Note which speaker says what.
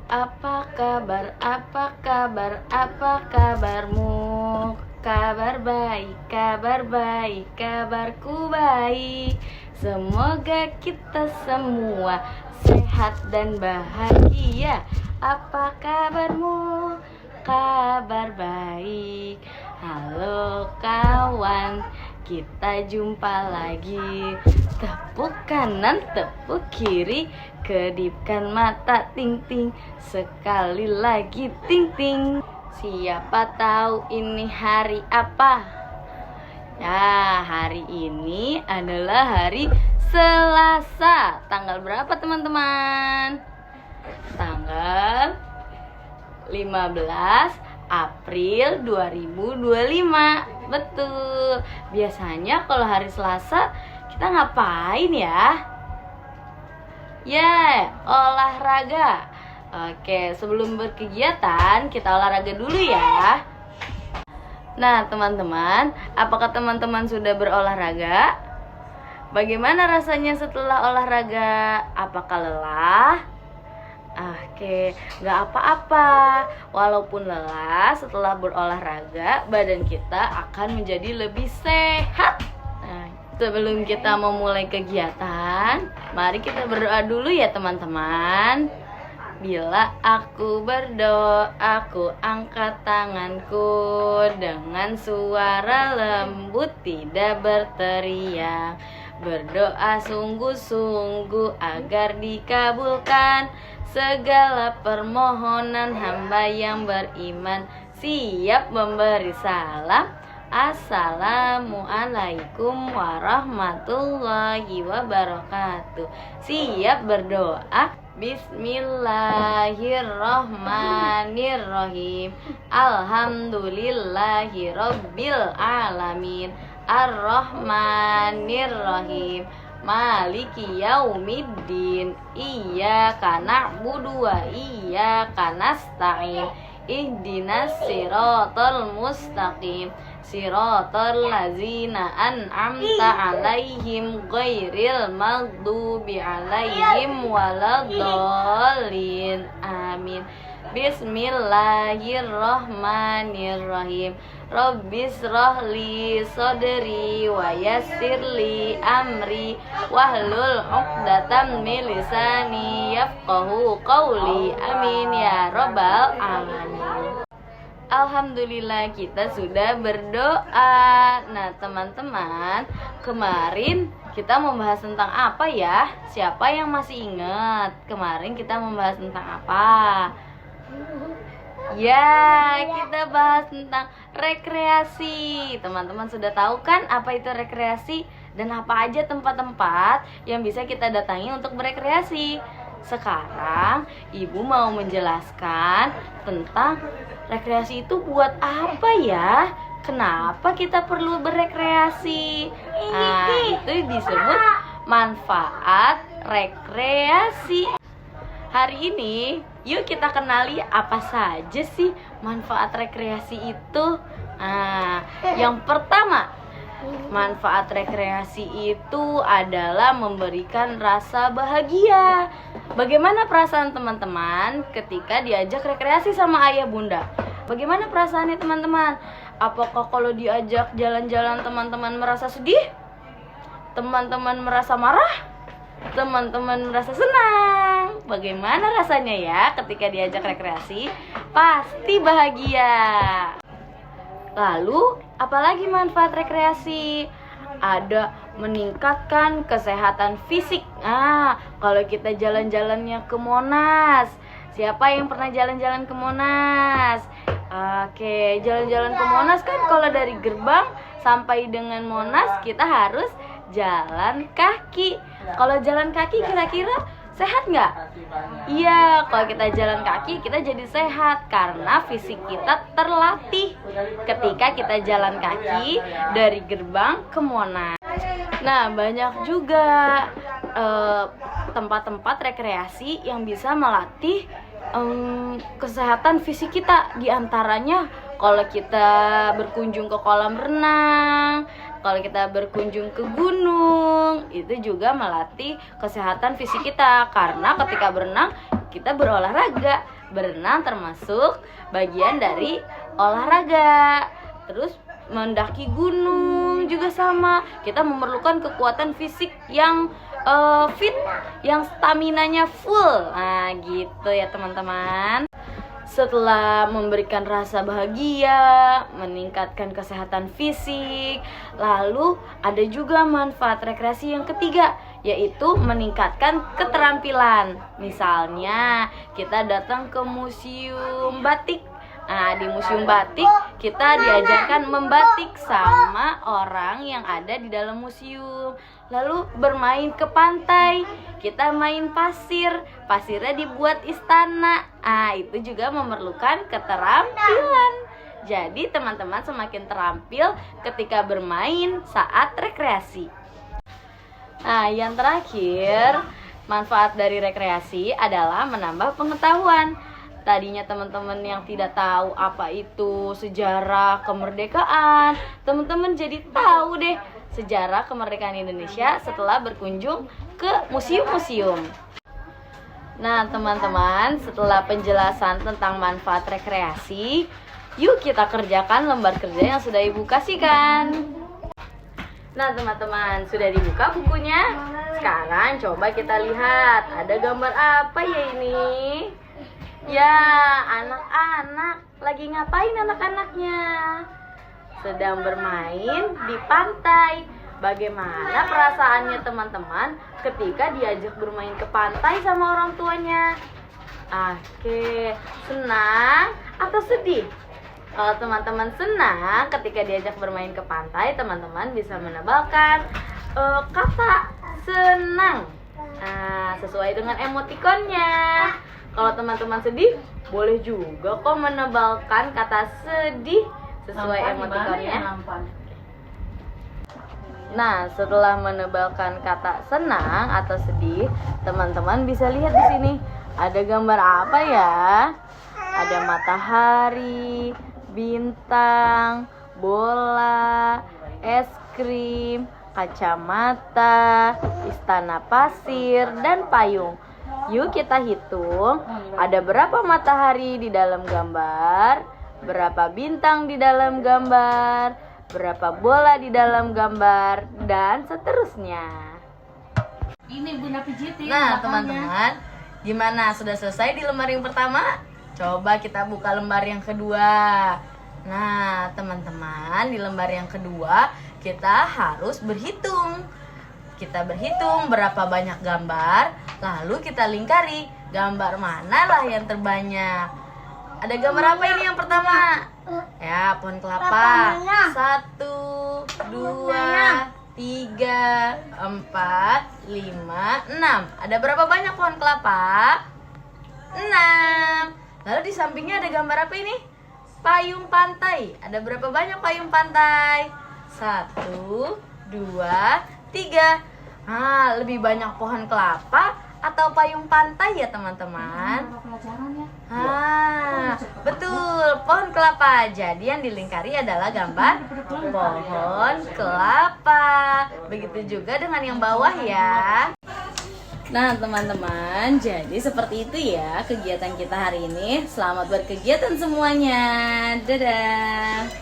Speaker 1: Apa kabar, apa kabar, apa kabarmu? Kabar baik, kabarku baik. Semoga kita semua sehat dan bahagia. Apa kabarmu? Kabar baik. Halo kawan, kita jumpa lagi. Tepuk kanan, tepuk kiri, kedipkan mata, ting ting. Sekali lagi, ting ting. Siapa tahu ini hari apa? Ya, hari ini adalah hari Selasa. Tanggal berapa teman-teman? Tanggal 15 April 2025. Betul. Biasanya kalau hari Selasa kita ngapain ya? Olahraga. Oke, sebelum berkegiatan kita olahraga dulu ya. Nah, teman-teman, apakah teman-teman sudah berolahraga? Bagaimana rasanya setelah olahraga? Apakah lelah? Oke, nggak apa-apa. Walaupun lelah, setelah berolahraga, badan kita akan menjadi lebih sehat. Nah, sebelum kita memulai kegiatan, mari kita berdoa dulu ya teman-teman. Bila aku berdoa, aku angkat tanganku dengan suara lembut, tidak berteriak. Berdoa sungguh-sungguh agar dikabulkan segala permohonan hamba yang beriman. Siap memberi salam. Assalamualaikum warahmatullahi wabarakatuh. Siap berdoa. Bismillahirrahmanirrahim. Alhamdulillahi rabbil alamin. Ar-Rahmanirrahim. Maliki yaumiddin. Iyyaka na'budu wa iyyaka nasta'in. Ihdinas siratal mustaqim. Siratal ladzina an'amta 'alaihim ghairil maghdubi 'alaihim waladdallin. Amin. Bismillahirrahmanirrahim. Rabbishrah li sadri wa yassirli amri wahlul 'uqdatam min lisani yafqahu qawli. Amin ya rabbal alamin. Alhamdulillah kita sudah berdoa. Nah teman-teman, kemarin kita membahas tentang apa ya? Siapa yang masih ingat? Kemarin kita membahas tentang apa? Ya, kita bahas tentang rekreasi. Teman-teman sudah tahu kan apa itu rekreasi? Dan apa aja tempat-tempat yang bisa kita datangi untuk berekreasi? Sekarang Ibu mau menjelaskan tentang rekreasi itu buat apa ya? Kenapa kita perlu berekreasi? Nah, itu disebut manfaat rekreasi. Hari ini, yuk kita kenali apa saja sih manfaat rekreasi itu. Nah, yang pertama, manfaat rekreasi itu adalah memberikan rasa bahagia. Bagaimana perasaan teman-teman ketika diajak rekreasi sama ayah bunda? Bagaimana perasaannya teman-teman? Apakah kalau diajak jalan-jalan teman-teman merasa sedih? Teman-teman merasa marah? Teman-teman merasa senang? Bagaimana rasanya ya ketika diajak rekreasi? Pasti bahagia. Lalu, apalagi manfaat rekreasi? Ada meningkatkan kesehatan fisik. Nah, kalau kita jalan-jalannya ke Monas, siapa yang pernah jalan-jalan ke Monas? Oke, jalan-jalan ke Monas kan kalau dari gerbang sampai dengan Monas kita harus jalan kaki. Kalau jalan kaki kira-kira sehat nggak? Iya, kalau kita jalan kaki kita jadi sehat karena fisik kita terlatih ketika kita jalan kaki dari gerbang ke Monas. Nah, banyak juga tempat-tempat rekreasi yang bisa melatih kesehatan fisik kita. Di antaranya kalau kita berkunjung ke kolam renang, kalau kita berkunjung ke gunung, itu juga melatih kesehatan fisik kita. Karena ketika berenang kita berolahraga. Berenang termasuk bagian dari olahraga. Terus mendaki gunung juga sama. Kita memerlukan kekuatan fisik yang fit, yang staminanya full. Nah, gitu ya teman-teman. Setelah memberikan rasa bahagia, meningkatkan kesehatan fisik, lalu ada juga manfaat rekreasi yang ketiga, yaitu meningkatkan keterampilan. Misalnya, kita datang ke museum batik. Nah, di museum batik kita diajarkan membatik sama orang yang ada di dalam museum. Lalu bermain ke pantai, kita main pasir, pasirnya dibuat istana. Ah, itu juga memerlukan keterampilan. Jadi teman-teman semakin terampil ketika bermain saat rekreasi. Nah, yang terakhir, manfaat dari rekreasi adalah menambah pengetahuan. Tadinya teman-teman yang tidak tahu apa itu sejarah kemerdekaan, teman-teman jadi tahu deh sejarah kemerdekaan Indonesia setelah berkunjung ke museum-museum. Nah teman-teman, setelah penjelasan tentang manfaat rekreasi, yuk kita kerjakan lembar kerja yang sudah ibu kasihkan. Nah teman-teman, sudah dibuka bukunya? Sekarang coba kita lihat, ada gambar apa ya ini? Ya, anak-anak. Lagi ngapain anak-anaknya? Sedang bermain di pantai. Bagaimana perasaannya teman-teman ketika diajak bermain ke pantai sama orang tuanya? Oke, senang atau sedih? Kalau teman-teman senang ketika diajak bermain ke pantai, teman-teman bisa menebalkan kata senang. Nah, sesuai dengan emotikonnya. Kalau teman-teman sedih, boleh juga kok menebalkan kata sedih sesuai emotikonnya. Nah, setelah menebalkan kata senang atau sedih, teman-teman bisa lihat di sini. Ada gambar apa ya? Ada matahari, bintang, bola, es krim, kacamata, istana pasir, dan payung. Yuk kita hitung, ada berapa matahari di dalam gambar, berapa bintang di dalam gambar, berapa bola di dalam gambar, dan seterusnya.
Speaker 2: Ini Bunda pijitin.
Speaker 1: Nah teman-teman, gimana? Sudah selesai di lembar yang pertama? Coba kita buka lembar yang kedua. Nah teman-teman, di lembar yang kedua kita harus berhitung. Kita berhitung berapa banyak gambar, lalu kita lingkari gambar mana lah yang terbanyak. Ada gambar apa ini yang pertama? Ya, pohon kelapa. 1, 2, 3, 4, 5, 6. Ada berapa banyak pohon kelapa? 6. Lalu di sampingnya ada gambar apa ini? Payung pantai. Ada berapa banyak payung pantai? 1, 2, 3. Nah, lebih banyak pohon kelapa atau payung pantai ya teman-teman? Betul, pohon kelapa. Jadi yang dilingkari adalah gambar pohon kelapa. Begitu juga dengan yang bawah ya. Nah teman-teman, jadi seperti itu ya kegiatan kita hari ini. Selamat berkegiatan semuanya. Dadah.